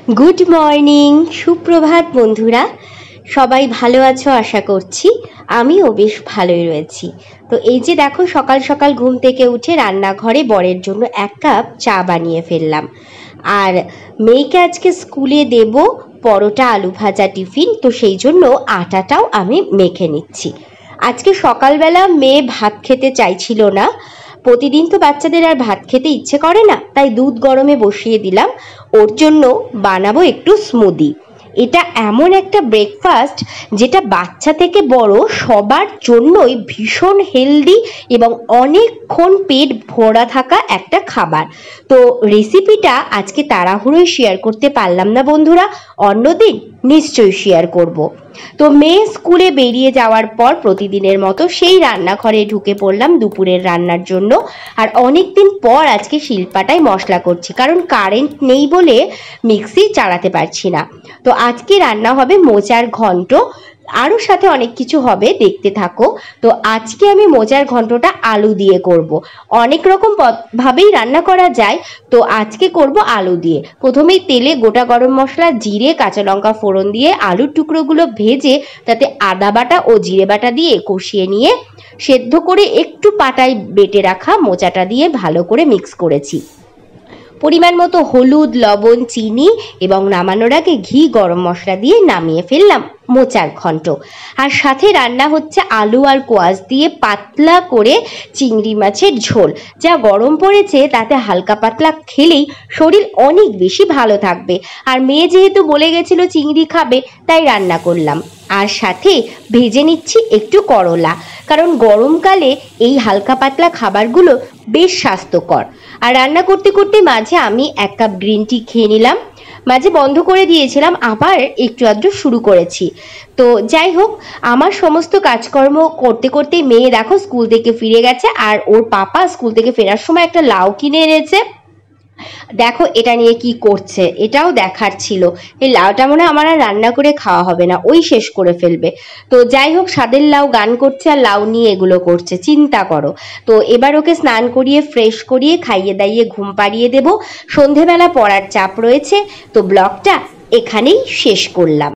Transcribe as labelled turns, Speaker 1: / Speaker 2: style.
Speaker 1: Good morning, সুপ্রভাত বন্ধুরা। সবাই ভালো আছো আশা করছি। আমিও বেশ ভালোই রয়েছি। তো এই যে দেখো, সকাল সকাল ঘুম থেকে উঠে রান্নাঘরে বরের জন্য 1 কাপ চা বানিয়ে ফেললাম। আর মেয়েকে আজকে স্কুলে দেব পরোটা আলু ভাজা টিফিন, তো সেই জন্য আটাটাও আমি মেখে নিচ্ছি। আজকে সকালবেলা মেয়ে ভাত খেতে চাইছিল না। প্রতিদিন তো বাচ্চাদের আর ভাত খেতে ইচ্ছে করে না, তাই দুধ গরমে বসিয়ে দিলাম। ওর জন্য বানাবো একটু স্মুদি। এটা এমন একটা ব্রেকফাস্ট যেটা বাচ্চা থেকে বড় সবার জন্যই ভীষণ হেলদি এবং অনেকক্ষণ পেট ভরা থাকা একটা খাবার। তো রেসিপিটা আজকে তাড়াহুড়োয় শেয়ার করতে পারলাম না বন্ধুরা, অন্যদিন নিশ্চয়ই শেয়ার করব। তো মেয়ে স্কুলে বেরিয়ে যাওয়ার পর প্রতিদিনের মতো সেই রান্নাঘরে ঢুকে পড়লাম দুপুরের রান্নার জন্য। আর অনেকদিন পর আজকে শিলপাটায় মশলা করছি, কারণ কারেন্ট নেই বলে মিক্সি চালাতে পারছি না। তো আজকে রান্না হবে মোচার ঘন্ট, আরও সাথে অনেক কিছু হবে, দেখতে থাকো। তো আজকে আমি মোচার ঘন্টটা আলু দিয়ে করব। অনেক রকম ভাবেই রান্না করা যায়, তো আজকে করব আলু দিয়ে। প্রথমেই তেলে গোটা গরম মশলা, জিরে, কাঁচা লঙ্কা ফোড়ন দিয়ে আলুর টুকরোগুলো ভেজে তাতে আদা বাটা ও জিরে বাটা দিয়ে কষিয়ে নিয়ে সেদ্ধ করে একটু পাটায় বেটে রাখা মোচাটা দিয়ে ভালো করে মিক্স করেছি। পরিমাণ মতো হলুদ, লবণ, চিনি এবং নামানোর আগে ঘি, গরম মশলা দিয়ে নামিয়ে ফেললাম মোচার ঘন্ট। আর সাথে রান্না হচ্ছে আলু আর কোয়াশ দিয়ে পাতলা করে চিংড়ি মাছের ঝোল। যা গরম পড়েছে তাতে হালকা পাতলা খেলেই শরীর অনেক বেশি ভালো থাকবে। আর মেয়ে যেহেতু বলে গেছিল চিংড়ি খাবে, তাই রান্না করলাম। আর সাথে ভেজে নিচ্ছি একটু করলা, কারণ গরমকালে এই হালকা পাতলা খাবারগুলো বেশ স্বাস্থ্যকর। আর রান্না করতে করতে মাঝে আমি 1 কাপ গ্রিন টি খেয়ে নিলাম। মাঝে বন্ধ করে দিয়েছিলাম, আবার একটু আধটু শুরু করেছি। তো যাই হোক, আমার সমস্ত কাজকর্ম করতে করতে মেয়ে দেখো স্কুল থেকে ফিরে গেছে। আর ওর পাপা স্কুল থেকে ফেরার সময় একটা লাউ কিনে এনেছে। দেখো এটা নিয়ে কি করছে, এটাও দেখার ছিল। এই লাউটা মনে হয় আমার আর রান্না করে খাওয়া হবে না, ওই শেষ করে ফেলবে। তো যাই হোক, স্বাদের লাউ গান করছে আর লাউ নিয়ে এগুলো করছে, চিন্তা করো। তো এবার ওকে স্নান করিয়ে ফ্রেশ করিয়ে খাইয়ে দাইয়ে ঘুম পাড়িয়ে দেব। সন্ধেবেলা পড়ার চাপ রয়েছে, তো ব্লগটা এখানেই শেষ করলাম।